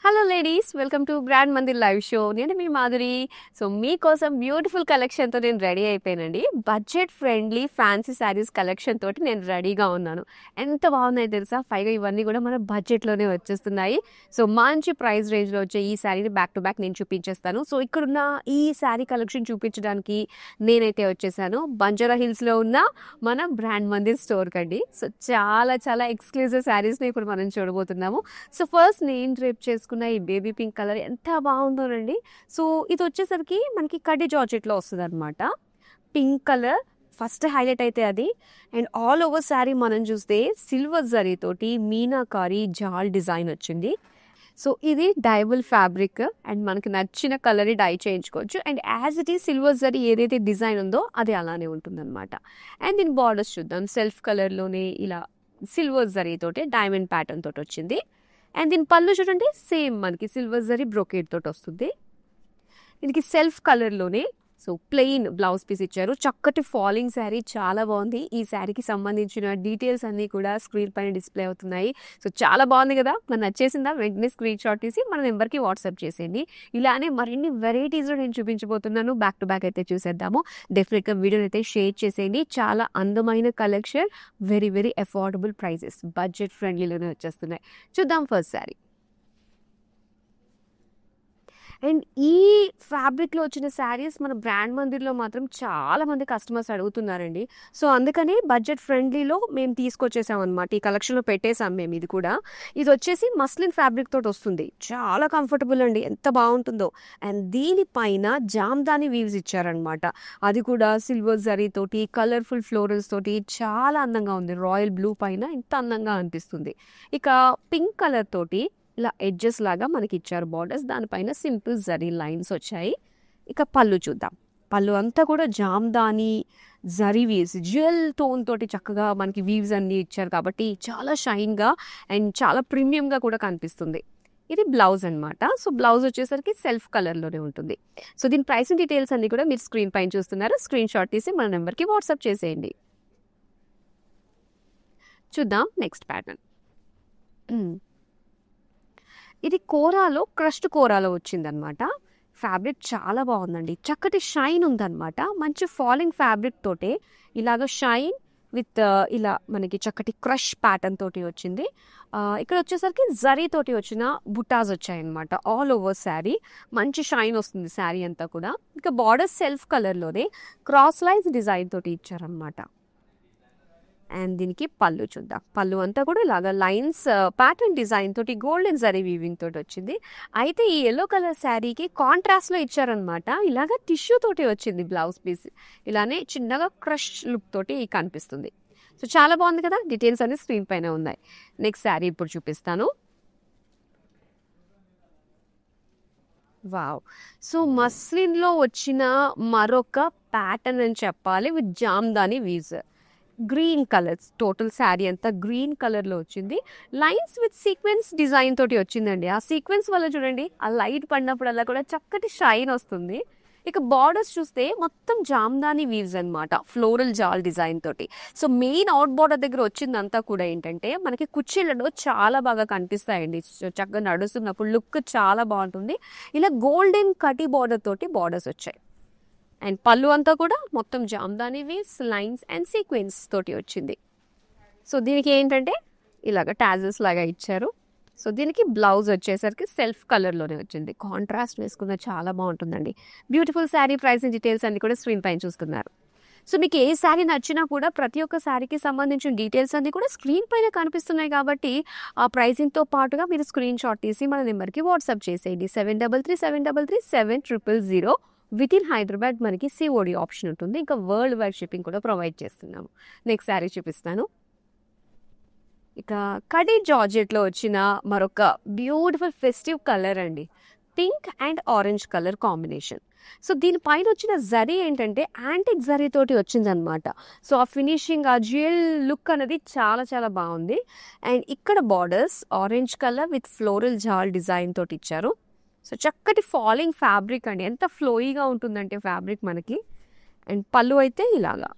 Hello ladies, welcome to grand Mandir live show. నేను మీ Madhuri. So మీకోసం beautiful కలెక్షన్తో నేను రెడీ అయిపోయానండి. Budget friendly fancy saris collection తోటి నేను రెడీగా ఉన్నాను. ఎంత బాగున్నాయి తెలుసా? పైగా ఇవన్నీ కూడా మన బడ్జెట్లోనే వచ్చేస్తున్నాయి. సో మంచి ప్రైస్ రేంజ్లో వచ్చే ఈ శారీని బ్యాక్ టు బ్యాక్ నేను చూపించేస్తాను. సో ఇక్కడున్న ఈ శారీ కలెక్షన్ చూపించడానికి నేనైతే వచ్చేసాను బంజారా హిల్స్లో ఉన్న మన బ్రాండ్ మందిర్ స్టోర్ కండి. సో చాలా చాలా ఎక్స్క్లూజివ్ శారీస్ని ఇప్పుడు మనం చూడబోతున్నాము. సో ఫస్ట్ నేను డ్రేప్ చేసుకున్న ఈ బేబీ పింక్ కలర్ ఎంత బాగుందోనండి. సో ఇది వచ్చేసరికి మనకి కడ్డీ జార్జెట్లో వస్తుంది అనమాట. పింక్ కలర్ ఫస్ట్ హైలైట్ అయితే అది. అండ్ ఆల్ ఓవర్ శారీ మనం చూస్తే సిల్వర్ జరీతోటి మీనాకారి జాల్ డిజైన్ వచ్చింది. సో ఇది డైబుల్ ఫ్యాబ్రిక్ అండ్ మనకి నచ్చిన కలర్ డై చేయించుకోవచ్చు. And as it is silver zari ఏదైతే డిజైన్ ఉందో అది అలానే ఉంటుందన్నమాట. అండ్ దీని బార్డర్స్ చూద్దాం. సెల్ఫ్ కలర్లోనే ఇలా సిల్వర్ జరీతోటి డైమండ్ ప్యాటర్న్ తోటి వచ్చింది. అండ్ దీని పళ్ళు చూడండి, సేమ్ మనకి సిల్వర్ జరీ బ్రోకేడ్ తోటి వస్తుంది. దీనికి సెల్ఫ్ కలర్లోనే సో ప్లెయిన్ బ్లౌజ్ పీస్ ఇచ్చారు. చక్కటి ఫాలింగ్ శారీ, చాలా బాగుంది. ఈ శారీకి సంబంధించిన డీటెయిల్స్ అన్నీ కూడా స్క్రీన్ పైన డిస్ప్లే అవుతున్నాయి. సో చాలా బాగుంది కదా? మనకు నచ్చేసిందా? వెంటనే స్క్రీన్ షాట్ తీసి మన నెంబర్కి వాట్సాప్ చేసేయండి. ఇలానే మరిన్ని వెరైటీస్లో నేను చూపించబోతున్నాను. బ్యాక్ టు బ్యాక్ అయితే చూసేద్దాము. డెఫినెట్గా వీడియోని అయితే షేర్ చేసేయండి. చాలా అందమైన collection, very very affordable prices, budget ఫ్రెండ్లీలోనే వచ్చేస్తున్నాయి. చూద్దాం ఫస్ట్ శారీ. అండ్ ఈ ఫ్యాబ్రిక్లో వచ్చిన శారీస్ మన బ్రాండ్ మందిర్లో మాత్రం చాలా మంది కస్టమర్స్ అడుగుతున్నారండి. సో అందుకని బడ్జెట్ ఫ్రెండ్లీలో మేము తీసుకొచ్చేసాం అనమాట. ఈ కలెక్షన్లో పెట్టేసాం మేము. ఇది కూడా ఇది వచ్చేసి మస్లిన్ ఫ్యాబ్రిక్ తోటి వస్తుంది. చాలా కంఫర్టబుల్ అండి, ఎంత బాగుంటుందో. అండ్ దీనిపైన జామ్దాని వీవ్స్ ఇచ్చారనమాట. అది కూడా సిల్వర్ జరీ తోటి కలర్ఫుల్ ఫ్లోరల్స్ తోటి చాలా అందంగా ఉంది. రాయల్ బ్లూ పైన ఎంత అందంగా అనిపిస్తుంది. ఇక పింక్ కలర్ తోటి ఇలా ఎడ్జెస్ లాగా మనకి ఇచ్చారు బార్డర్స్. దానిపైన సింపుల్ జరీ లైన్స్ వచ్చాయి. ఇక పళ్ళు చూద్దాం. పళ్ళు అంతా కూడా Jamdani zari weaves, jewel tone తోటి చక్కగా మనకి వీవ్స్ అన్నీ ఇచ్చారు కాబట్టి చాలా షైన్గా అండ్ చాలా ప్రీమియంగా కూడా కనిపిస్తుంది. ఇది బ్లౌజ్ అనమాట. సో బ్లౌజ్ వచ్చేసరికి సెల్ఫ్ కలర్లోనే ఉంటుంది. సో దీని ప్రైస్ డీటెయిల్స్ అన్నీ కూడా మీరు స్క్రీన్ పైన చూస్తున్నారు. స్క్రీన్ షాట్ తీసి మన నెంబర్కి వాట్సాప్ చేసేయండి. చూద్దాం నెక్స్ట్ ప్యాటర్న్. ఇది కోరాలో, క్రష్డ్ కోరాలో వచ్చిందనమాట. ఫ్యాబ్రిక్ చాలా బాగుందండి, చక్కటి షైన్ ఉందన్నమాట. మంచి ఫాలింగ్ ఫ్యాబ్రిక్ తోటే ఇలాగ షైన్ విత్ ఇలా మనకి చక్కటి క్రష్ ప్యాటర్న్ తోటి వచ్చింది. ఇక్కడ వచ్చేసరికి జరీ తోటి వచ్చిన బుటాస్ వచ్చాయన్నమాట. ఆల్ ఓవర్ శారీ మంచి షైన్ వస్తుంది శారీ అంతా కూడా. ఇంకా బార్డర్ సెల్ఫ్ కలర్లోనే క్రాస్ లైన్స్ డిజైన్ తోటి ఇచ్చారనమాట. అండ్ దీనికి పళ్ళు చూద్దాం. పళ్ళు అంతా కూడా ఇలాగ లైన్స్ ప్యాటర్న్ డిజైన్ తోటి గోల్డెన్ జరీ వీవింగ్ తోటి వచ్చింది. అయితే ఈ ఎల్లో కలర్ శారీకి కాంట్రాస్ట్లో ఇచ్చారనమాట. ఇలాగ టిష్యూ తోటి వచ్చింది బ్లౌజ్ పీస్. ఇలానే చిన్నగా క్రష్ లుక్ తోటి కనిపిస్తుంది. సో చాలా బాగుంది కదా? డీటెయిల్స్ అన్ని స్క్రీన్ పైన ఉన్నాయి. నెక్స్ట్ శారీ ఇప్పుడు చూపిస్తాను. వావ్! సో మస్లిన్లో వచ్చిన మరొక ప్యాటర్న్ అని చెప్పాలి, with Jamdani weaves. Green colours, total sari అంతా గ్రీన్ కలర్లో వచ్చింది. లైన్స్ విత్ సీక్వెన్స్ డిజైన్ తోటి వచ్చిందండి. ఆ సీక్వెన్స్ వల్ల చూడండి, ఆ లైట్ పడినప్పుడల్లా కూడా చక్కటి షైన్ వస్తుంది. ఇక బార్డర్స్ చూస్తే మొత్తం జామ్దాని వీవ్స్ అనమాట, ఫ్లోరల్ జాల్ డిజైన్ తోటి. సో మెయిన్ అవుట్ బార్డర్ దగ్గర వచ్చిందంతా కూడా ఏంటంటే మనకి కుర్చీలలో చాలా బాగా కనిపిస్తాయండి. చక్కగా నడుస్తున్నప్పుడు లుక్ చాలా బాగుంటుంది. ఇలా గోల్డెన్ కటీ బార్డర్ తోటి బార్డర్స్ వచ్చాయి. అండ్ పళ్ళు అంతా కూడా మొత్తం Jamdani weaves, lines and sequence తోటి వచ్చింది. సో దీనికి ఏంటంటే ఇలాగ టాజల్స్ లాగా ఇచ్చారు. సో దీనికి బ్లౌజ్ వచ్చేసరికి సెల్ఫ్ కలర్లోనే వచ్చింది. కాంట్రాస్ట్ వేసుకున్న చాలా బాగుంటుందండి. బ్యూటిఫుల్ శారీ ప్రైస్ డీటెయిల్స్ అన్ని కూడా స్క్రీన్ పైన చూస్తున్నారు. సో మీకు ఏ శారీ నచ్చినా కూడా ప్రతి ఒక్క శారీకి సంబంధించిన డీటెయిల్స్ అన్ని కూడా స్క్రీన్ పైన కనిపిస్తున్నాయి కాబట్టి ఆ ప్రైసింగ్తో పాటుగా మీరు స్క్రీన్ షాట్ తీసి మన నెంబర్కి వాట్సాప్ చేసేయండి. 7337337000. విత్ ఇన్ హైదరాబాద్ మనకి సిఓడి ఆప్షన్ ఉంటుంది. ఇంకా వరల్డ్ వైడ్ షిప్పింగ్ కూడా ప్రొవైడ్ చేస్తున్నాము. నెక్స్ట్ శారీ చూపిస్తాను. ఇక కడీ జార్జెట్లో వచ్చిన మరొక బ్యూటిఫుల్ ఫెస్టివ్ కలర్ అండి. Pink and orange colour combination. So దీనిపైన వచ్చిన జరీ ఏంటంటే యాంటిక్ జరీ తోటి వచ్చిందనమాట. సో ఆ ఫినిషింగ్, ఆ జ్యువెల్ లుక్ అనేది చాలా చాలా బాగుంది. అండ్ ఇక్కడ borders orange colour with floral జాల్ డిజైన్ తోటి ఇచ్చారు. సో చక్కటి ఫాలింగ్ ఫ్యాబ్రిక్ అండి, ఎంత ఫ్లోయిగా ఉంటుందంటే ఫ్యాబ్రిక్ మనకి. అండ్ పళ్ళు అయితే ఇలాగా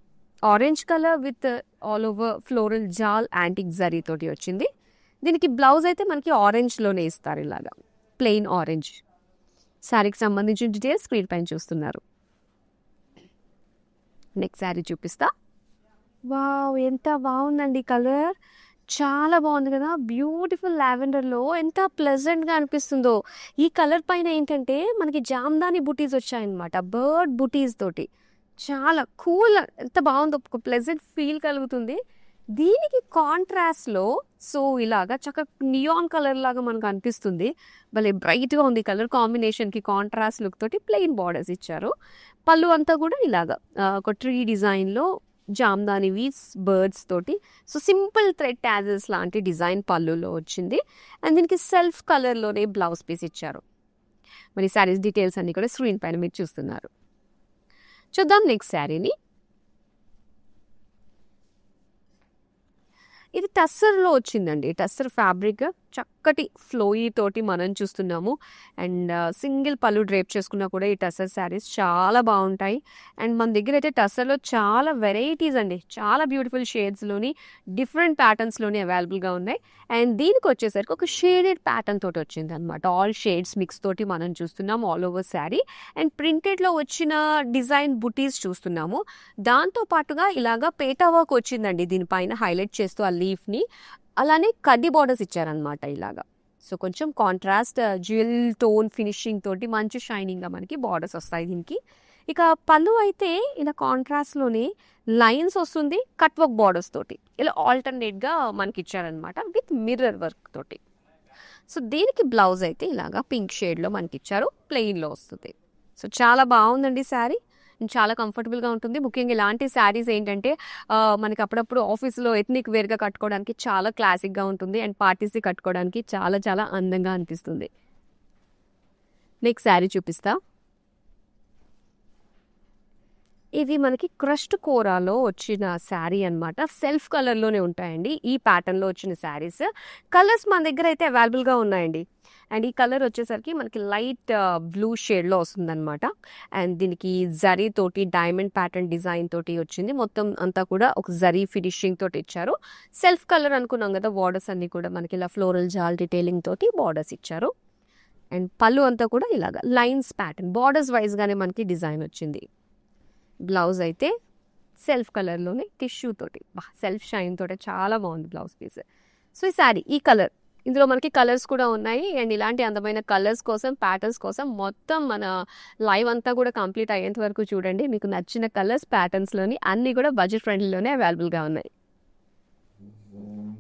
orange colour with all over floral జాల్ యాంటిక్ జరీ తోటి వచ్చింది. దీనికి బ్లౌజ్ అయితే మనకి ఆరెంజ్లోనే ఇస్తారు, ఇలాగా ప్లెయిన్ ఆరెంజ్. శారీకి సంబంధించిన డీటెయిల్స్ స్క్రీన్ పైన చూస్తున్నారు. నెక్స్ట్ శారీ చూపిస్తా. వావ్, ఎంత బాగుందండి కలర్, చాలా బాగుంది కదా. బ్యూటిఫుల్ లావెండర్లో ఎంత ప్లెజెంట్గా అనిపిస్తుందో. ఈ కలర్ పైన ఏంటంటే మనకి జామ్దాని బుటీస్ వచ్చాయన్నమాట, బర్డ్ బుటీస్ తోటి. చాలా కూల్, ఎంత బాగుందో, ఒక ప్లెజెంట్ ఫీల్ కలుగుతుంది. దీనికి కాంట్రాస్ట్లో సో ఇలాగా చక్కగా నియాన్ కలర్ లాగా మనకు అనిపిస్తుంది. భలే బ్రైట్గా ఉంది కలర్ కాంబినేషన్కి. కాంట్రాస్ట్ లుక్ తోటి ప్లెయిన్ బార్డర్స్ ఇచ్చారు. పళ్ళు అంతా కూడా ఇలాగా ఒక ట్రీ డిజైన్లో జామ్దాని వీస్ బర్డ్స్ తోటి. సో సింపుల్ థ్రెడ్ టాజల్స్ లాంటి డిజైన్ పళ్ళులో వచ్చింది. అండ్ దీనికి సెల్ఫ్ కలర్లోనే బ్లౌజ్ పీస్ ఇచ్చారు. మరి శారీస్ డీటెయిల్స్ అన్నీ కూడా స్క్రీన్ పైన మీరు చూస్తున్నారు. చూద్దాం నెక్స్ట్ శారీని. ఇది టస్సర్లో వచ్చిందండి. టస్సర్ ఫ్యాబ్రిక్ చక్కటి ఫ్లోయీ తోటి మనం చూస్తున్నాము. అండ్ సింగిల్ పళ్ళు డ్రేప్ చేసుకున్నా కూడా ఈ టస్సర్ శారీస్ చాలా బాగుంటాయి. అండ్ మన దగ్గర అయితే టస్సర్లో చాలా వెరైటీస్ అండి, చాలా బ్యూటిఫుల్ షేడ్స్లోని డిఫరెంట్ ప్యాటర్న్స్లోని అవైలబుల్గా ఉన్నాయి. అండ్ దీనికి వచ్చేసరికి ఒక షేడెడ్ ప్యాటర్న్ తోటి వచ్చింది అనమాట. ఆల్ షేడ్స్ మిక్స్ తోటి మనం చూస్తున్నాము ఆల్ ఓవర్ శారీ. అండ్ ప్రింటెడ్లో వచ్చిన డిజైన్ బుటీస్ చూస్తున్నాము. దాంతో పాటుగా ఇలాగా పేటా వర్క్ వచ్చిందండి దీనిపైన హైలైట్ చేస్తూ ఆ లీఫ్ని. అలానే కడ్డీ బార్డర్స్ ఇచ్చారనమాట ఇలాగా. సో కొంచెం కాంట్రాస్ట్ జ్యువెల్ టోన్ ఫినిషింగ్ తోటి మంచి షైనింగ్గా మనకి బార్డర్స్ వస్తాయి దీనికి. ఇక పళ్ళు అయితే ఇలా కాంట్రాస్ట్లోనే లైన్స్ వస్తుంది, కట్ వర్క్ బార్డర్స్ తోటి ఇలా ఆల్టర్నేట్గా మనకి ఇచ్చారనమాట విత్ మిర్రర్ వర్క్ తోటి. సో దీనికి బ్లౌజ్ అయితే ఇలాగా పింక్ షేడ్లో మనకి ఇచ్చారు, ప్లెయిన్లో వస్తుంది. సో చాలా బాగుందండి శారీ, చాలా కంఫర్టబుల్గా ఉంటుంది. ముఖ్యంగా ఇలాంటి శారీస్ ఏంటంటే మనకి అప్పుడప్పుడు ఆఫీస్లో ఎథ్నిక్ వేర్గా కట్టుకోవడానికి చాలా క్లాసిక్గా ఉంటుంది. అండ్ పార్టీస్కి కట్టుకోవడానికి చాలా చాలా అందంగా అనిపిస్తుంది. నెక్స్ట్ శారీ చూపిస్తా. ఇది మనకి క్రష్డ్ కోరాలో వచ్చిన శారీ అనమాట. సెల్ఫ్ కలర్లోనే ఉంటాయండి ఈ ప్యాటర్న్లో వచ్చిన శారీస్. కలర్స్ మన దగ్గర అయితే అవైలబుల్గా ఉన్నాయండి. అండ్ ఈ కలర్ వచ్చేసరికి మనకి లైట్ బ్లూ షేడ్లో వస్తుందన్నమాట. అండ్ దీనికి జరీ తోటి డైమండ్ ప్యాటర్న్ డిజైన్ తోటి వచ్చింది. మొత్తం అంతా కూడా ఒక జరీ ఫినిషింగ్ తోటి ఇచ్చారు. సెల్ఫ్ కలర్ అనుకున్నాం కదా, బార్డర్స్ అన్నీ కూడా మనకి ఇలా ఫ్లోరల్ జాల్ డీటెయిలింగ్ తోటి బార్డర్స్ ఇచ్చారు. అండ్ పళ్ళు అంతా కూడా ఇలాగా లైన్స్ ప్యాటర్న్ బార్డర్స్ వైజ్గానే మనకి డిజైన్ వచ్చింది. బ్లౌజ్ అయితే సెల్ఫ్ కలర్లోనే టిష్యూ తోటి సెల్ఫ్ షైన్ తోటి చాలా బాగుంది బ్లౌజ్ పీస్. సో ఈ శారీ ఈ కలర్, ఇందులో మనకి కలర్స్ కూడా ఉన్నాయి. అండ్ ఇలాంటి అందమైన కలర్స్ కోసం ప్యాటర్న్స్ కోసం మొత్తం మన లైవ్ అంతా కూడా కంప్లీట్ అయ్యేంత వరకు చూడండి. మీకు నచ్చిన కలర్స్ ప్యాటర్న్స్లోని అన్నీ కూడా బడ్జెట్ ఫ్రెండ్లీలోనే అవైలబుల్గా ఉన్నాయి.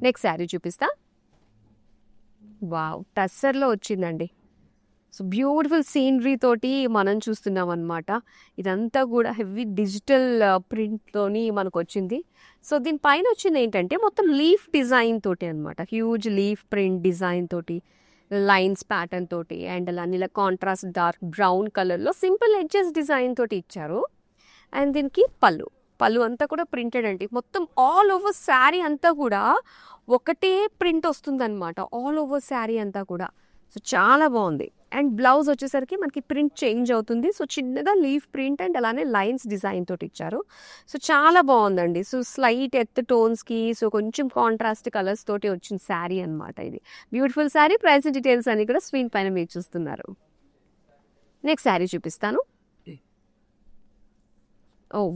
నెక్స్ట్ శారీ చూపిస్తా. వావ్, టస్సర్లో వచ్చిందండి. సో బ్యూటిఫుల్ సీనరీ తోటి మనం చూస్తున్నాం అనమాట. ఇదంతా కూడా హెవీ డిజిటల్ ప్రింట్తోని మనకు వచ్చింది. సో దీనిపైన వచ్చింది ఏంటంటే మొత్తం లీఫ్ డిజైన్ తోటి అనమాట. హ్యూజ్ లీఫ్ ప్రింట్ డిజైన్ తోటి లైన్స్ ప్యాటర్న్ తోటి అండ్ అలా ఇలా కాంట్రాస్ట్ డార్క్ బ్రౌన్ కలర్లో సింపుల్ ఎడ్జెస్ డిజైన్ తోటి ఇచ్చారు. అండ్ దీనికి పళ్ళు అంతా కూడా ప్రింటెడ్ అండి. మొత్తం ఆల్ ఓవర్ శారీ అంతా కూడా ఒకటే ప్రింట్ వస్తుందన్నమాట, ఆల్ ఓవర్ శారీ అంతా కూడా. సో చాలా బాగుంది. అండ్ బ్లౌజ్ వచ్చేసరికి మనకి ప్రింట్ చేంజ్ అవుతుంది. సో చిన్నగా లీఫ్ ప్రింట్ అండ్ అలానే లైన్స్ డిజైన్ తోటి ఇచ్చారు. సో చాలా బాగుందండి. సో స్లైట్ ఎత్ టోన్స్కి సో కొంచెం కాంట్రాస్ట్ కలర్స్ తోటి వచ్చిన శారీ అనమాట. ఇది బ్యూటిఫుల్ శారీ. ప్రైస్ డీటెయిల్స్ అన్ని కూడా స్క్రీన్ పైన మీరు చూస్తున్నారు. నెక్స్ట్ శారీ చూపిస్తాను.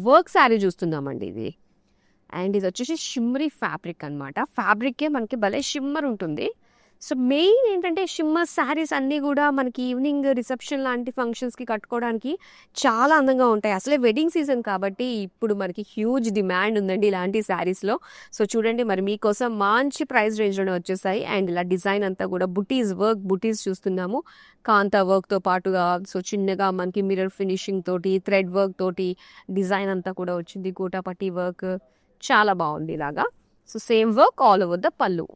వర్క్ శారీ చూస్తున్నామండి ఇది. అండ్ ఇది వచ్చేసి షిమ్మరీ ఫ్యాబ్రిక్ అనమాట. ఫ్యాబ్రికే మనకి భలే షిమ్మర్ ఉంటుంది. సో మెయిన్ ఏంటంటే షిమ్మర్ శారీస్ అన్నీ కూడా మనకి ఈవినింగ్ రిసెప్షన్ లాంటి ఫంక్షన్స్కి కట్టుకోవడానికి చాలా అందంగా ఉంటాయి. అసలే వెడ్డింగ్ సీజన్ కాబట్టి ఇప్పుడు మనకి హ్యూజ్ డిమాండ్ ఉందండి ఇలాంటి శారీస్లో. సో చూడండి, మరి మీకోసం మంచి ప్రైస్ రేంజ్లోనే వచ్చేసాయి. అండ్ ఇలా డిజైన్ అంతా కూడా బుటీస్ చూస్తున్నాము. కాంతా వర్క్తో పాటుగా సో చిన్నగా మనకి మిర్రర్ ఫినిషింగ్ తోటి థ్రెడ్ వర్క్ తోటి డిజైన్ అంతా కూడా వచ్చింది. గోటాపట్టి వర్క్ చాలా బాగుంది ఇలాగా. So same work all over the పళ్ళు.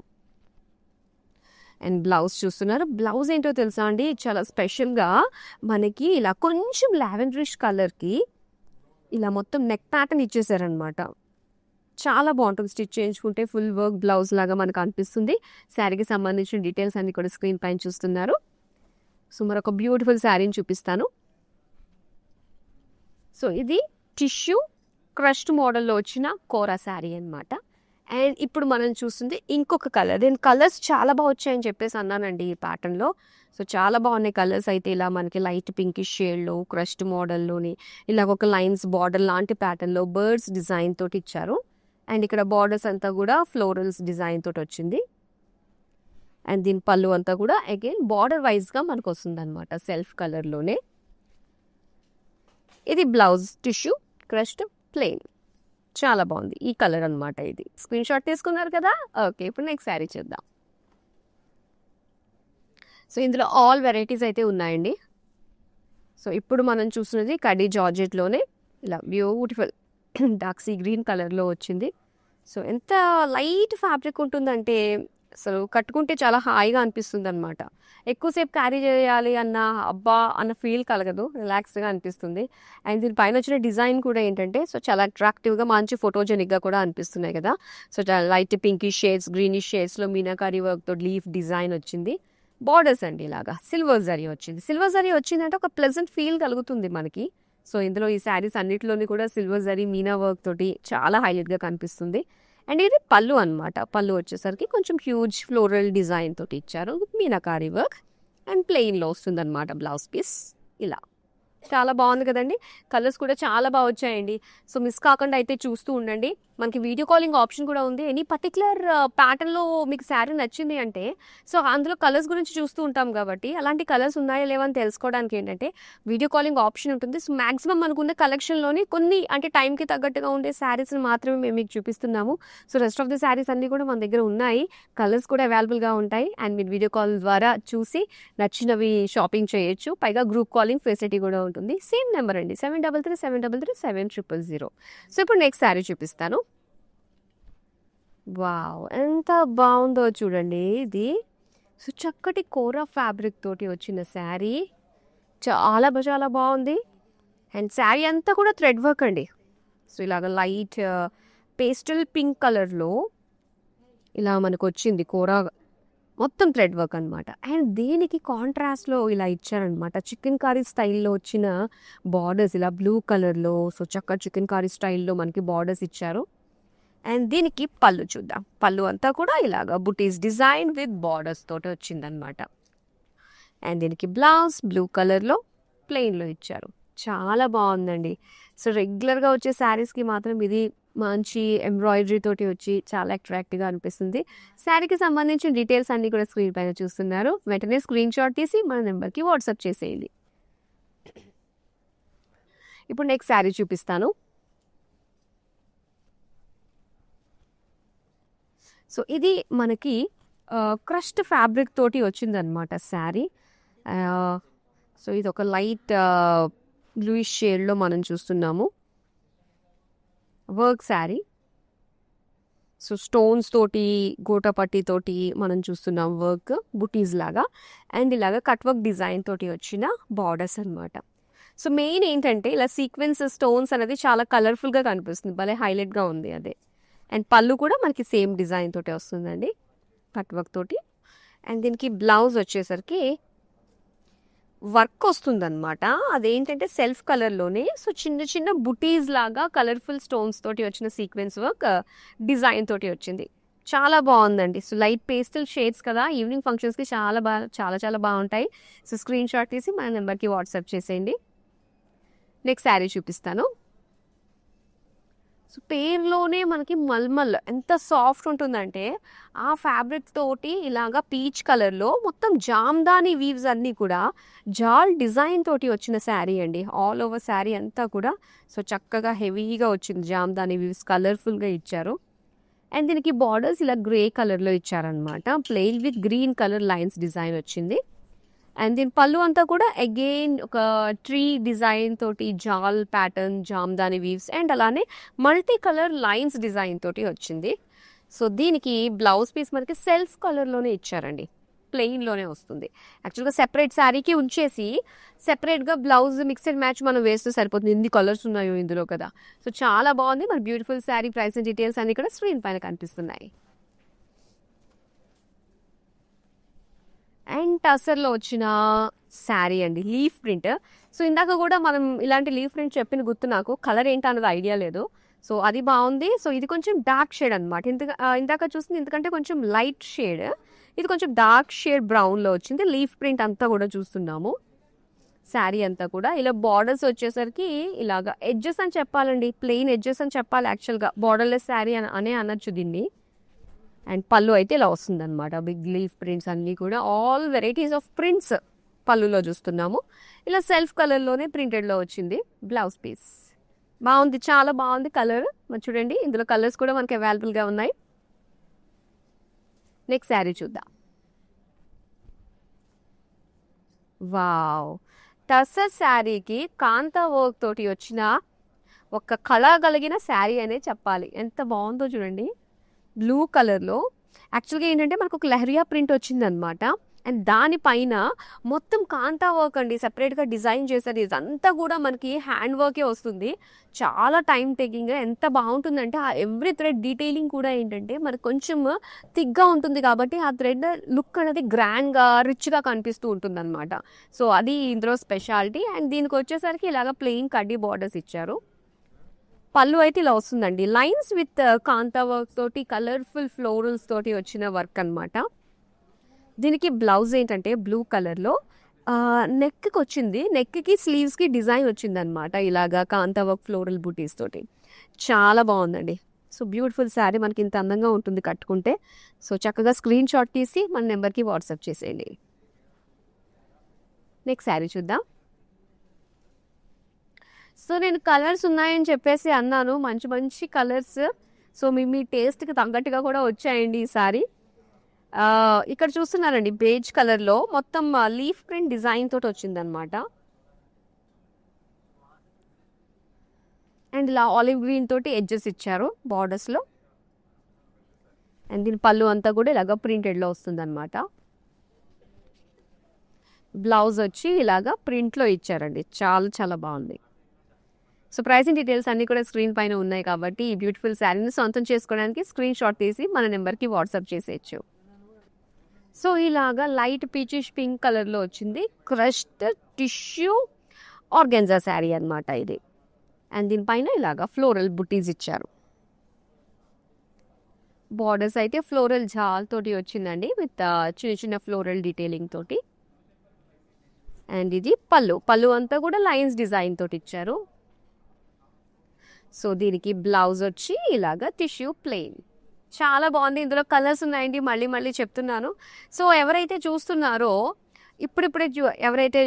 అండ్ బ్లౌజ్ చూస్తున్నారు. బ్లౌజ్ ఏంటో తెలుసా అండి, చాలా స్పెషల్గా మనకి ఇలా కొంచెం లావెండరిష్ కలర్కి ఇలా మొత్తం నెక్ ప్యాటర్న్ ఇచ్చేసారనమాట. చాలా బాగుంటుంది. స్టిచ్ చేయించుకుంటే ఫుల్ వర్క్ బ్లౌజ్ లాగా మనకు అనిపిస్తుంది. శారీకి సంబంధించిన డీటెయిల్స్ అన్ని కూడా స్క్రీన్ పైన చూస్తున్నారు. సో మరొక బ్యూటిఫుల్ శారీని చూపిస్తాను. సో ఇది టిష్యూ క్రష్డ్ మోడల్లో వచ్చిన కోరా శారీ అనమాట. అండ్ ఇప్పుడు మనం చూస్తుంది ఇంకొక కలర్. నేను కలర్స్ చాలా బాగా వచ్చాయని చెప్పేసి అన్నానండి ఈ ప్యాటర్న్లో. సో చాలా బాగున్నాయి కలర్స్ అయితే. ఇలా మనకి లైట్ పింకిష్ షేడ్లో క్రష్డ్ మోడల్లోని ఇలాగ ఒక లైన్స్ బార్డర్ లాంటి ప్యాటర్న్లో బర్డ్స్ డిజైన్ తోటి ఇచ్చారు. అండ్ ఇక్కడ బార్డర్స్ అంతా కూడా ఫ్లోరల్స్ డిజైన్ తోటి వచ్చింది. అండ్ దీని పళ్ళు అంతా కూడా అగైన్ బార్డర్ వైజ్గా మనకు వస్తుంది అనమాట, సెల్ఫ్ కలర్లోనే. ఇది బ్లౌజ్ టిష్యూ క్రష్డ్ ప్లెయిన్, చాలా బాగుంది ఈ కలర్ అనమాట. ఇది స్క్రీన్ షాట్ తీసుకున్నారు కదా. ఓకే, ఇప్పుడు నెక్స్ట్ శారీ చూద్దాం. సో ఇందులో ఆల్ వెరైటీస్ అయితే ఉన్నాయండి. సో ఇప్పుడు మనం చూస్తున్నది కడీ జార్జెట్లోనే ఇలా బ్యూటిఫుల్ డార్క్ సీ గ్రీన్ కలర్లో వచ్చింది. సో ఎంత లైట్ ఫ్యాబ్రిక్ ఉంటుందంటే అసలు కట్టుకుంటే చాలా హాయిగా అనిపిస్తుంది అనమాట. ఎక్కువసేపు క్యారీ చేయాలి అన్న అబ్బా అన్న ఫీల్ కలగదు, రిలాక్స్గా అనిపిస్తుంది. అండ్ దీని పైన వచ్చిన డిజైన్ కూడా ఏంటంటే సో చాలా అట్రాక్టివ్గా మంచి ఫోటోజెనిక్గా కూడా అనిపిస్తున్నాయి కదా. సో చాలా లైట్ పింకిష్ షేడ్స్ గ్రీనిష్ షేడ్స్లో మీనాకారీ వర్క్తో లీఫ్ డిజైన్ వచ్చింది. బార్డర్స్ అండి ఇలాగా సిల్వర్ జరీ వచ్చింది. సిల్వర్ జరీ వచ్చిందంటే ఒక ప్లెజెంట్ ఫీల్ కలుగుతుంది మనకి. సో ఇందులో ఈ శారీస్ అన్నిటిలోని కూడా సిల్వర్ జరీ మీనా వర్క్ తోటి చాలా హైలైట్గా కనిపిస్తుంది. అండ్ ఇది పళ్ళు అనమాట. పళ్ళు వచ్చేసరికి కొంచెం హ్యూజ్ ఫ్లోరల్ డిజైన్ తోటి ఇచ్చారు, మీనాకారీ వర్క్. అండ్ ప్లెయిన్లో వస్తుంది అనమాట బ్లౌజ్ పీస్. ఇలా చాలా బాగుంది కదండి. కలర్స్ కూడా చాలా బాగా వచ్చాయండి. సో మిస్ కాకుండా అయితే చూస్తూ ఉండండి. మనకి వీడియో కాలింగ్ ఆప్షన్ కూడా ఉంది. ఎనీ పర్టికులర్ ప్యాటర్న్లో మీకు శారీ నచ్చింది అంటే సో అందులో కలర్స్ గురించి చూస్తూ ఉంటాం కాబట్టి అలాంటి కలర్స్ ఉన్నాయా లేవని తెలుసుకోవడానికి ఏంటంటే వీడియో కాలింగ్ ఆప్షన్ ఉంటుంది. సో మ్యాక్సిమం మనకున్న కలెక్షన్లోని కొన్ని అంటే టైంకి తగ్గట్టుగా ఉండే శారీస్ని మాత్రమే మేము మీకు చూపిస్తున్నాము. So rest of the saris అన్నీ కూడా మన దగ్గర ఉన్నాయి. కలర్స్ కూడా అవైలబుల్గా ఉంటాయి. అండ్ మీరు వీడియో కాల్ ద్వారా చూసి నచ్చినవి షాపింగ్ చేయొచ్చు. పైగా గ్రూప్ కాలింగ్ ఫెసిలిటీ కూడా ఉంటుంది. సేమ్ నెంబర్ అండి 7337337000. సో ఇప్పుడు నెక్స్ట్ శారీ చూపిస్తాను. వావ్, ఎంత బాగుందో చూడండి ఇది. సో చక్కటి కోరా ఫ్యాబ్రిక్ తోటి వచ్చిన శారీ చాలా చాలా బాగుంది. అండ్ శారీ అంతా కూడా థ్రెడ్ వర్క్ అండి. సో ఇలాగ లైట్ పేస్టల్ పింక్ కలర్లో ఇలా మనకు వచ్చింది కోరా, మొత్తం థ్రెడ్ వర్క్ అనమాట. అండ్ దీనికి కాంట్రాస్ట్లో ఇలా ఇచ్చారనమాట. చికెన్ కర్రీ స్టైల్లో వచ్చిన బార్డర్స్ ఇలా బ్లూ కలర్లో. సో చక్కగా చికెన్ కర్రీ స్టైల్లో మనకి బార్డర్స్ ఇచ్చారు. అండ్ దీనికి పళ్ళు చూద్దాం. పళ్ళు అంతా కూడా ఇలాగా బుటీస్ డిజైన్ విత్ బార్డర్స్ తోటి వచ్చిందనమాట. అండ్ దీనికి బ్లౌజ్ బ్లూ కలర్లో ప్లెయిన్లో ఇచ్చారు. చాలా బాగుందండి. సో రెగ్యులర్గా వచ్చే శారీస్కి మాత్రం ఇది మంచి ఎంబ్రాయిడరీ తోటి వచ్చి చాలా అట్రాక్టివ్గా అనిపిస్తుంది. శారీకి సంబంధించిన డీటెయిల్స్ అన్నీ కూడా స్క్రీన్ పైన చూస్తున్నారు. వెంటనే స్క్రీన్ షాట్ తీసి మన నెంబర్కి వాట్సాప్ చేసేయండి. ఇప్పుడు నెక్స్ట్ శారీ చూపిస్తాను. సో ఇది మనకి క్రష్డ్ ఫ్యాబ్రిక్ తోటి వచ్చిందనమాట శారీ. సో ఇది ఒక లైట్ బ్లూయిష్ షేడ్లో మనం చూస్తున్నాము. వర్క్ శారీ. సో స్టోన్స్ తోటి గోటపట్టి తోటి మనం చూస్తున్నాం వర్క్ బుటీస్ లాగా. అండ్ ఇలాగా కట్ వర్క్ డిజైన్ తోటి వచ్చిన బార్డర్స్ అనమాట. సో మెయిన్ ఏంటంటే ఇలా సీక్వెన్స్ స్టోన్స్ అనేది చాలా కలర్ఫుల్గా కనిపిస్తుంది, భలే హైలైట్గా ఉంది అదే. అండ్ పళ్ళు కూడా మనకి సేమ్ డిజైన్ తోటి వస్తుందండి, కట్ వర్క్ తోటి. అండ్ దీనికి బ్లౌజ్ వచ్చేసరికి వర్క్ వస్తుందన్నమాట. అదేంటంటే సెల్ఫ్ కలర్లోనే సో చిన్న చిన్న బుటీస్ లాగా కలర్ఫుల్ స్టోన్స్ తోటి వచ్చిన సీక్వెన్స్ వర్క్ డిజైన్ తోటి వచ్చింది. చాలా బాగుందండి. సో లైట్ పేస్టల్ షేడ్స్ కదా, ఈవినింగ్ ఫంక్షన్స్కి చాలా బాగుంటాయి. సో స్క్రీన్ షాట్ తీసి మన నెంబర్కి వాట్సాప్ చేసేయండి. నెక్స్ట్ శారీ చూపిస్తాను. సో పేర్లోనే మనకి మల్మల్ ఎంత సాఫ్ట్ ఉంటుందంటే ఆ ఫ్యాబ్రిక్ తోటి ఇలాగా పీచ్ కలర్లో మొత్తం జామ్దాని వీవ్స్ అన్నీ కూడా జాల్ డిజైన్ తోటి వచ్చిన శారీ అండి. ఆల్ ఓవర్ శారీ అంతా కూడా సో చక్కగా హెవీగా వచ్చింది, జామ్దాని వీవ్స్ కలర్ఫుల్గా ఇచ్చారు. అండ్ దీనికి బార్డర్స్ ఇలా గ్రే కలర్లో ఇచ్చారనమాట. Plain with green colour lines design వచ్చింది. అండ్ దీని పళ్ళు అంతా కూడా అగైన్ ఒక ట్రీ డిజైన్ తోటి జాల్ ప్యాటర్న్ జామ్దాని వీవ్స్ అండ్ అలానే మల్టీ కలర్ లైన్స్ డిజైన్ తోటి వచ్చింది. సో దీనికి బ్లౌజ్ పీస్ మనకి సెల్ఫ్ కలర్లోనే ఇచ్చారండి, ప్లెయిన్లోనే వస్తుంది. యాక్చువల్గా సెపరేట్ శారీకి ఉంచేసి సెపరేట్గా బ్లౌజ్ మిక్స్డ్ మ్యాచ్ మనం వేస్తే సరిపోతుంది, ఎన్ని కలర్స్ ఉన్నాయో ఇందులో కదా. సో చాలా బాగుంది. మన beautiful sari price and details అన్ని కూడా స్క్రీన్ పైన కనిపిస్తున్నాయి. అండ్ టసర్లో వచ్చిన శారీ అండి, లీఫ్ ప్రింట్. సో ఇందాక కూడా మనం ఇలాంటి లీఫ్ ప్రింట్ చెప్పిన గుర్తు, నాకు కలర్ ఏంటన్నది ఐడియా లేదు. సో అది బాగుంది. సో ఇది కొంచెం డార్క్ షేడ్ అనమాట. ఇందాక చూసింది ఎందుకంటే కొంచెం లైట్ షేడ్, ఇది కొంచెం డార్క్ షేడ్ బ్రౌన్లో వచ్చింది. లీఫ్ ప్రింట్ అంతా కూడా చూస్తున్నాము. శారీ అంతా కూడా ఇలా బార్డర్స్ వచ్చేసరికి ఇలాగా ఎడ్జెస్ అని చెప్పాలండి, ప్లెయిన్ ఎడ్జెస్ అని చెప్పాలి యాక్చువల్గా. బార్డర్లెస్ శారీ అనే అనొచ్చు దీన్ని. అండ్ పళ్ళు అయితే ఇలా వస్తుంది అనమాట. బిగ్ లీఫ్ ప్రింట్స్ అన్నీ కూడా, ఆల్ వెరైటీస్ ఆఫ్ ప్రింట్స్ పళ్ళులో చూస్తున్నాము. ఇలా సెల్ఫ్ కలర్లోనే ప్రింటెడ్లో వచ్చింది. బ్లౌజ్ పీస్ బాగుంది, చాలా బాగుంది కలర్. మరి చూడండి ఇందులో కలర్స్ కూడా మనకి అవైలబుల్గా ఉన్నాయి. నెక్స్ట్ శారీ చూద్దాం. వావ్, టసర్ శారీకి కాంతా వర్క్ తోటి వచ్చిన ఒక కళ కలిగిన శారీ అనే చెప్పాలి. ఎంత బాగుందో చూడండి. బ్లూ కలర్లో యాక్చువల్గా ఏంటంటే మనకు ఒక లెహరియా ప్రింట్ వచ్చిందనమాట. అండ్ దానిపైన మొత్తం కాంతా వర్క్ అండి, సెపరేట్గా డిజైన్ చేశారు. ఇదంతా కూడా మనకి హ్యాండ్ వర్కే వస్తుంది. చాలా టైం టేకింగ్గా ఎంత బాగుంటుందంటే ఆ ఎవ్రీ థ్రెడ్ డీటెయిలింగ్ కూడా ఏంటంటే మనకు కొంచెం థిక్గా ఉంటుంది కాబట్టి ఆ థ్రెడ్ లుక్ అనేది గ్రాండ్గా రిచ్గా కనిపిస్తూ ఉంటుంది అనమాట. సో అది ఇందులో స్పెషాలిటీ. అండ్ దీనికి వచ్చేసరికి ఇలాగ ప్లెయిన్ కడ్డీ బార్డర్స్ ఇచ్చారు. పళ్ళు అయితే ఇలా వస్తుందండి, లైన్స్ విత్ కాంతా వర్క్ తోటి కలర్ఫుల్ ఫ్లోరల్స్ తోటి వచ్చిన వర్క్ అనమాట. దీనికి బ్లౌజ్ ఏంటంటే బ్లూ కలర్లో నెక్కి వచ్చింది. నెక్కి స్లీవ్స్కి డిజైన్ వచ్చింది అనమాట, ఇలాగా కాంతా వర్క్ ఫ్లోరల్ బూటీస్ తోటి. చాలా బాగుందండి. సో బ్యూటిఫుల్ శారీ, మనకి ఇంత అందంగా ఉంటుంది కట్టుకుంటే. సో చక్కగా స్క్రీన్ షాట్ తీసి మన నెంబర్కి వాట్సాప్ చేసేయండి. నెక్స్ట్ శారీ చూద్దాం. సో నేను కలర్స్ ఉన్నాయని చెప్పేసి అన్నాను, మంచి మంచి కలర్స్. సో మీ టేస్ట్కి తగ్గట్టుగా కూడా వచ్చాయండి ఈసారి. ఇక్కడ చూస్తున్నారండి బేజ్ కలర్లో మొత్తం లీఫ్ ప్రింట్ డిజైన్ తోటి వచ్చిందనమాట. అండ్ ఇలా ఆలివ్ గ్రీన్ తోటి ఎడ్జెస్ ఇచ్చారు బార్డర్స్లో. అండ్ దీని పళ్ళు అంతా కూడా ఇలాగ ప్రింటెడ్లో వస్తుందన్నమాట. బ్లౌజ్ వచ్చి ఇలాగా ప్రింట్లో ఇచ్చారండి, చాలా చాలా బాగుంది. సో ప్రైసింగ్ డీటెయిల్స్ అన్నీ కూడా స్క్రీన్ పైన ఉన్నాయి కాబట్టి ఈ బ్యూటిఫుల్ శారీని సొంతం చేసుకోవడానికి స్క్రీన్ షాట్ తీసి మన నెంబర్కి వాట్సాప్ చేసేయచ్చు. సో ఇలాగా లైట్ పీచిష్ పింక్ కలర్లో వచ్చింది, క్రష్డ్ టిష్యూ ఆర్గెన్జా శారీ అనమాట ఇది. అండ్ దీనిపైన ఇలాగా ఫ్లోరల్ బుటీస్ ఇచ్చారు. బార్డర్స్ అయితే ఫ్లోరల్ జాల్ తోటి వచ్చిందండి, విత్ చిన్న చిన్న ఫ్లోరల్ డీటెయిలింగ్ తోటి. అండ్ ఇది పళ్ళు అంతా కూడా లైన్స్ డిజైన్ తోటి ఇచ్చారు. సో దీనికి బ్లౌజ్ వచ్చి ఇలాగా టిష్యూ ప్లెయిన్, చాలా బాగుంది. ఇందులో కలర్స్ ఉన్నాయండి, మళ్ళీ మళ్ళీ చెప్తున్నాను. సో ఎవరైతే చూస్తున్నారో ఇప్పుడిప్పుడే ఎవరైతే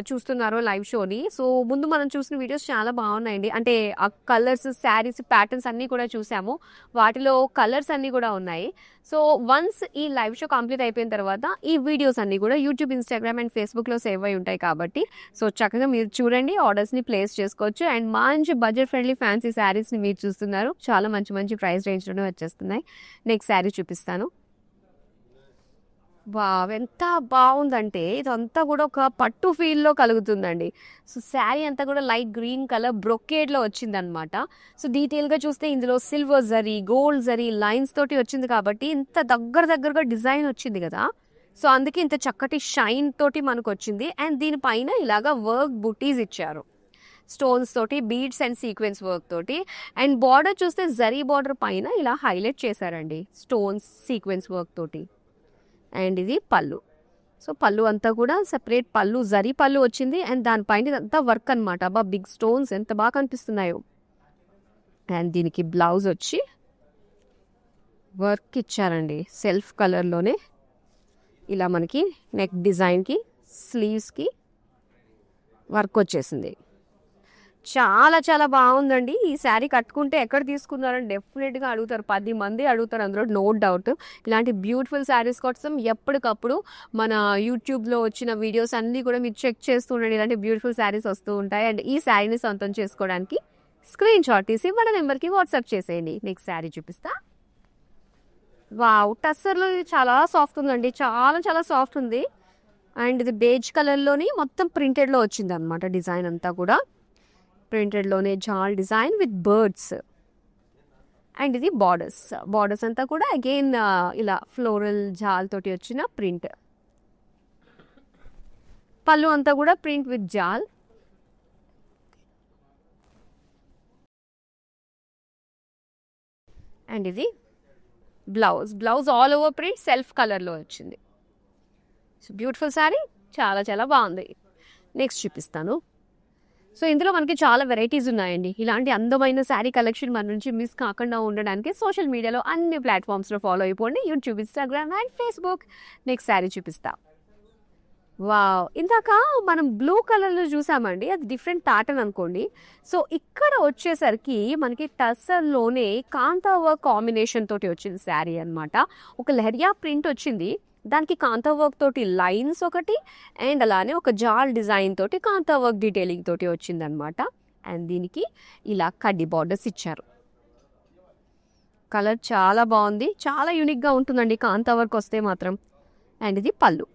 చూస్తున్నారో లైవ్ షోని, సో ముందు మనం చూసిన వీడియోస్ చాలా బాగున్నాయండి. అంటే ఆ కలర్స్, శారీస్, ప్యాటర్న్స్ అన్నీ కూడా చూసాము, వాటిలో కలర్స్ అన్నీ కూడా ఉన్నాయి. సో వన్స్ ఈ లైవ్ షో కంప్లీట్ అయిపోయిన తర్వాత ఈ వీడియోస్ అన్నీ కూడా యూట్యూబ్, ఇన్స్టాగ్రామ్ అండ్ ఫేస్బుక్లో సేవ్ అయి ఉంటాయి కాబట్టి సో చక్కగా మీరు చూడండి, ఆర్డర్స్ని ప్లేస్ చేసుకోవచ్చు. అండ్ మంచి బడ్జెట్ ఫ్రెండ్లీ ఫ్యాన్సీ శారీస్ని మీరు చూస్తున్నారు, చాలా మంచి మంచి ప్రైస్ రేంజ్లోనే వచ్చేస్తున్నాయి. నెక్స్ట్ శారీ చూపిస్తాను. వావ్, ఎంత బాగుందంటే ఇదంతా కూడా ఒక పట్టు ఫీల్లో కలుగుతుందండి. సో శారీ అంతా కూడా లైట్ గ్రీన్ కలర్ బ్రొకేడ్లో వచ్చిందనమాట. సో డీటెయిల్గా చూస్తే ఇందులో silver zari, gold zari lines తోటి వచ్చింది కాబట్టి ఇంత దగ్గరగా డిజైన్ వచ్చింది కదా. సో అందుకే ఇంత చక్కటి షైన్ తోటి మనకు వచ్చింది. అండ్ దీనిపైన ఇలాగా వర్క్ బుటీస్ ఇచ్చారు, స్టోన్స్ తోటి, బీడ్స్ అండ్ సీక్వెన్స్ వర్క్ తోటి. అండ్ బార్డర్ చూస్తే జరీ బార్డర్ పైన ఇలా హైలైట్ చేశారండి స్టోన్స్ సీక్వెన్స్ వర్క్ తోటి. అండ్ ఇది పళ్ళు. సో పళ్ళు అంతా కూడా సెపరేట్ పళ్ళు, జరీ పళ్ళు వచ్చింది. అండ్ దానిపైన ఇదంతా వర్క్ అనమాట. అబ్బా, బిగ్ స్టోన్స్ ఎంత బాగా కనిపిస్తున్నాయో. అండ్ దీనికి బ్లౌజ్ వచ్చి వర్క్ ఇచ్చారండి సెల్ఫ్ కలర్లోనే. ఇలా మనకి నెక్ డిజైన్కి, స్లీవ్స్కి వర్క్ వచ్చేసింది. చాలా చాలా బాగుందండి. ఈ శారీ కట్టుకుంటే ఎక్కడ తీసుకున్నారని డెఫినెట్గా అడుగుతారు, 10 మంది అడుగుతారు, అందులో నో డౌట్. ఇలాంటి బ్యూటిఫుల్ శారీస్ కోసం ఎప్పటికప్పుడు మన యూట్యూబ్లో వచ్చిన వీడియోస్ అన్నీ కూడా మీరు చెక్ చేస్తూ ఉండండి, ఇలాంటి బ్యూటిఫుల్ శారీస్ వస్తూ ఉంటాయి. అండ్ ఈ శారీని సొంతం చేసుకోవడానికి స్క్రీన్ షాట్ తీసి మన నెంబర్కి వాట్సాప్ చేసేయండి. నెక్స్ట్ శారీ చూపిస్తా. వావ్, టస్సర్లో చాలా సాఫ్ట్ ఉందండి, చాలా చాలా సాఫ్ట్ ఉంది. అండ్ ఇది బేజ్ కలర్లోని మొత్తం ప్రింటెడ్లో వచ్చింది అనమాట. డిజైన్ అంతా కూడా ప్రింటెడ్లోనే జాల్ డిజైన్ విత్ బర్డ్స్. అండ్ ఇది బార్డర్స్ అంతా కూడా అగైన్ ఇలా ఫ్లోరల్ జాల్ తోటి వచ్చిన ప్రింట్. పళ్ళు అంతా కూడా ప్రింట్ విత్ జాల్. అండ్ ఇది blouse all over print self కలర్లో వచ్చింది. సో బ్యూటిఫుల్ శారీ, చాలా చాలా బాగుంది. నెక్స్ట్ చూపిస్తాను. సో ఇందులో మనకి చాలా వెరైటీస్ ఉన్నాయండి. ఇలాంటి అందమైన శారీ కలెక్షన్ మన నుంచి మిస్ కాకుండా ఉండడానికి సోషల్ మీడియాలో అన్ని ప్లాట్ఫామ్స్లో ఫాలో అయిపోండి, YouTube, Instagram and Facebook. Next sari చూపిస్తా. వావ్, ఇందాక మనం బ్లూ కలర్లో చూసామండి, అది డిఫరెంట్ ప్యాటర్న్ అనుకోండి. సో ఇక్కడ వచ్చేసరికి మనకి టస్సర్లోనే కాంతా వర్క్ కాంబినేషన్ తోటి వచ్చింది శారీ అనమాట. ఒక లెహరియా ప్రింట్ వచ్చింది, దానికి కాంతా వర్క్ తోటి లైన్స్ ఒకటి, అండ్ అలానే ఒక జాల్ డిజైన్ తోటి కాంతా వర్క్ డీటెయిలింగ్ తోటి వచ్చిందనమాట. అండ్ దీనికి ఇలా కడ్డీ బార్డర్స్ ఇచ్చారు. కలర్ చాలా బాగుంది, చాలా యూనిక్గా ఉంటుందండి కాంతా వర్క్ వస్తే మాత్రం. అండ్ ఇది పళ్ళు,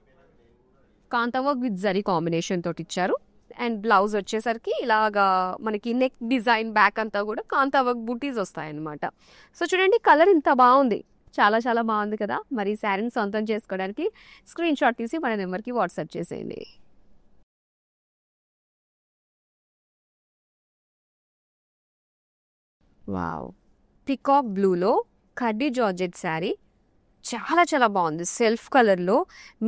కాంతా వర్క్ విత్ జరీ కాంబినేషన్ తోటి ఇచ్చారు. అండ్ బ్లౌజ్ వచ్చేసరికి ఇలాగా మనకి నెక్ డిజైన్ బ్యాక్ అంతా కూడా కాంతా వర్క్ బూటీస్ వస్తాయన్నమాట. సో చూడండి, కలర్ ఇంత బాగుంది, చాలా చాలా బాగుంది కదా. మరి శారీని సొంతం చేసుకోవడానికి స్క్రీన్ షాట్ తీసి మన నెంబర్కి వాట్సాప్ చేసేయండి. వావ్, పికాక్ బ్లూలో కడ్డీ జార్జెట్ శారీ, చాలా చాలా బాగుంది. సెల్ఫ్ కలర్లో,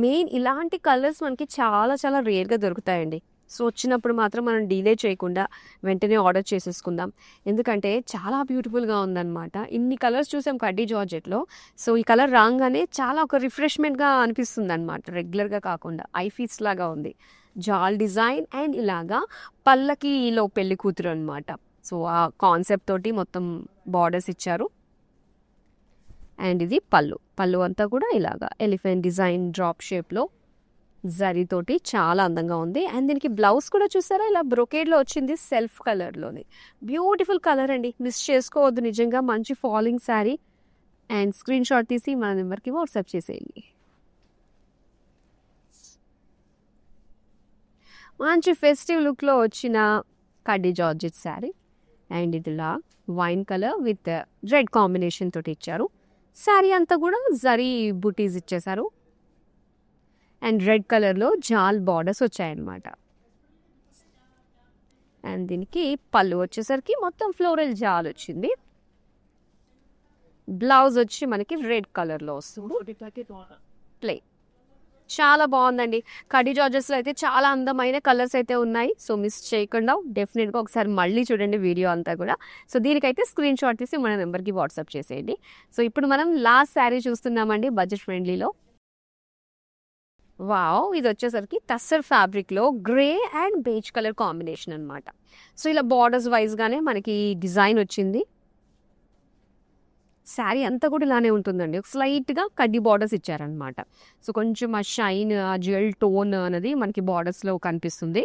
మెయిన్ ఇలాంటి కలర్స్ మనకి చాలా చాలా రేర్గా దొరుకుతాయండి. సో వచ్చినప్పుడు మాత్రం మనం డిలే చేయకుండా వెంటనే ఆర్డర్ చేసేసుకుందాం, ఎందుకంటే చాలా బ్యూటిఫుల్గా ఉందన్నమాట. ఇన్ని కలర్స్ చూసాం కడ్డీ జార్జెట్లో. సో ఈ కలర్ రాగానే చాలా ఒక రిఫ్రెష్మెంట్గా అనిపిస్తుంది అనమాట, రెగ్యులర్గా కాకుండా ఐ ఫీస్ లాగా ఉంది. జాల్ డిజైన్ అండ్ ఇలాగా పల్లకిలో పెళ్లి కూతురు అనమాట. సో ఆ కాన్సెప్ట్ తోటి మొత్తం బార్డర్స్ ఇచ్చారు. అండ్ ఇది పళ్ళు అంతా కూడా ఇలాగా ఎలిఫెంట్ డిజైన్ డ్రాప్ షేప్లో జరీతోటి చాలా అందంగా ఉంది. అండ్ దీనికి బ్లౌజ్ కూడా చూసారా, ఇలా బ్రొకేడ్లో వచ్చింది, సెల్ఫ్ కలర్లోని. బ్యూటిఫుల్ కలర్ అండి, మిస్ చేసుకోవద్దు, నిజంగా మంచి falling sari. And screen shot తీసి మన నెంబర్కి వాట్సాప్ చేసేయండి. మంచి ఫెస్టివ్ లుక్లో వచ్చిన కడ్డీ జార్జెట్ శారీ. అండ్ ఇదిలా wine colour with red combination తోటి ఇచ్చారు. శారీ అంతా కూడా జరీ బూటీస్ ఇచ్చేసారు. అండ్ రెడ్ కలర్లో జాల్ బార్డర్స్ వచ్చాయన్నమాట. అండ్ దీనికి పళ్ళు వచ్చేసరికి మొత్తం ఫ్లోరల్ జాల్ వచ్చింది. బ్లౌజ్ వచ్చి మనకి రెడ్ కలర్లో వస్తుంది, ప్లే. చాలా బాగుందండి. కడ్డీ జార్జెస్లో అయితే చాలా అందమైన కలర్స్ అయితే ఉన్నాయి. సో మిస్ చేయకుండా డెఫినెట్గా ఒకసారి మళ్ళీ చూడండి వీడియో అంతా కూడా. సో దీనికైతే స్క్రీన్ షాట్ తీసి మన నెంబర్కి వాట్సాప్ చేసేయండి. సో ఇప్పుడు మనం లాస్ట్ శారీ చూస్తున్నామండి బడ్జెట్ ఫ్రెండ్లీలో. వావ్, ఇది వచ్చేసరికి టస్సర్ ఫ్యాబ్రిక్లో grey and beige colour combination అనమాట. సో ఇలా బార్డర్స్ వైజ్గానే మనకి డిజైన్ వచ్చింది. శారీ అంతా కూడా ఇలానే ఉంటుందండి, ఒక స్లైట్గా కడ్డీ బార్డర్స్ ఇచ్చారనమాట. సో కొంచెం ఆ షైన్, ఆ జ్యువెల్ టోన్ అనేది మనకి బార్డర్స్లో కనిపిస్తుంది.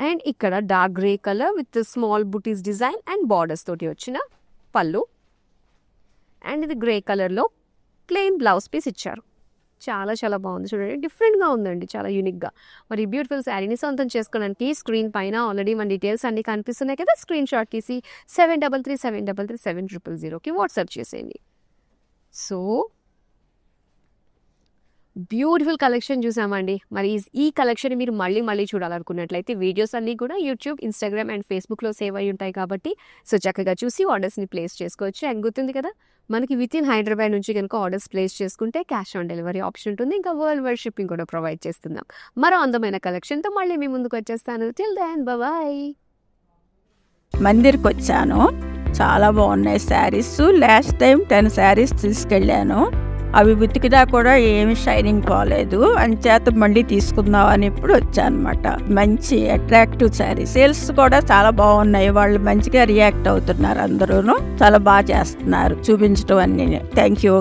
అండ్ ఇక్కడ dark grey colour with small buttis design and borders తోటి వచ్చిన పళ్ళు. అండ్ ఇది గ్రే కలర్లో ప్లెయిన్ బ్లౌజ్ పీస్ ఇచ్చారు. చాలా చాలా బాగుంది, చూడండి డిఫరెంట్గా ఉందండి, చాలా యూనిక్గా. మరి బ్యూటిఫుల్ శారీని సొంతం చేసుకోవడానికి స్క్రీన్ పైన ఆల్రెడీ మన డీటెయిల్స్ అన్ని కనిపిస్తున్నాయి కదా, స్క్రీన్ షాట్ తీసి 7337337000కి వాట్సాప్ చేసేయండి. సో బ్యూటిఫుల్ కలెక్షన్ చూసామండి. మరి ఈ కలెక్షన్ మీరు మళ్ళీ మళ్ళీ చూడాలనుకున్నట్లయితే వీడియోస్ అన్నీ కూడా యూట్యూబ్, ఇన్స్టాగ్రామ్ అండ్ ఫేస్బుక్లో సేవ్ అయి ఉంటాయి కాబట్టి సో చక్కగా చూసి ఆర్డర్స్ని ప్లేస్ చేసుకోవచ్చు. అండ్ గుర్తుంది కదా, మనకి వితిన్ హైదరాబాద్ నుంచి కనుక ఆర్డర్స్ ప్లేస్ చేసుకుంటే క్యాష్ ఆన్ డెలివరీ ఆప్షన్ ఉంటుంది. ఇంకా వరల్డ్ వైడ్ షిప్పింగ్ కూడా ప్రొవైడ్ చేస్తున్నాం. మరో అందమైన కలెక్షన్తో మళ్ళీ మీ ముందుకు వచ్చేస్తాను. Till then bye. మందిర్కి వచ్చాను, చాలా బాగున్నాయి శారీస్. లాస్ట్ టైం 10 శారీస్ తీసుకెళ్ళాను, అవి ఉతికినా కూడా ఏమి షైనింగ్ పోలేదు, అంచేత మళ్ళీ తీసుకుందాం అని ఇప్పుడు వచ్చాను అనమాట. మంచి అట్రాక్టివ్ శారీ, సేల్స్ కూడా చాలా బాగున్నాయి, వాళ్ళు మంచిగా రియాక్ట్ అవుతున్నారు, అందరూ చాలా బాగా చేస్తున్నారు చూపించడం అన్ని. Thank you.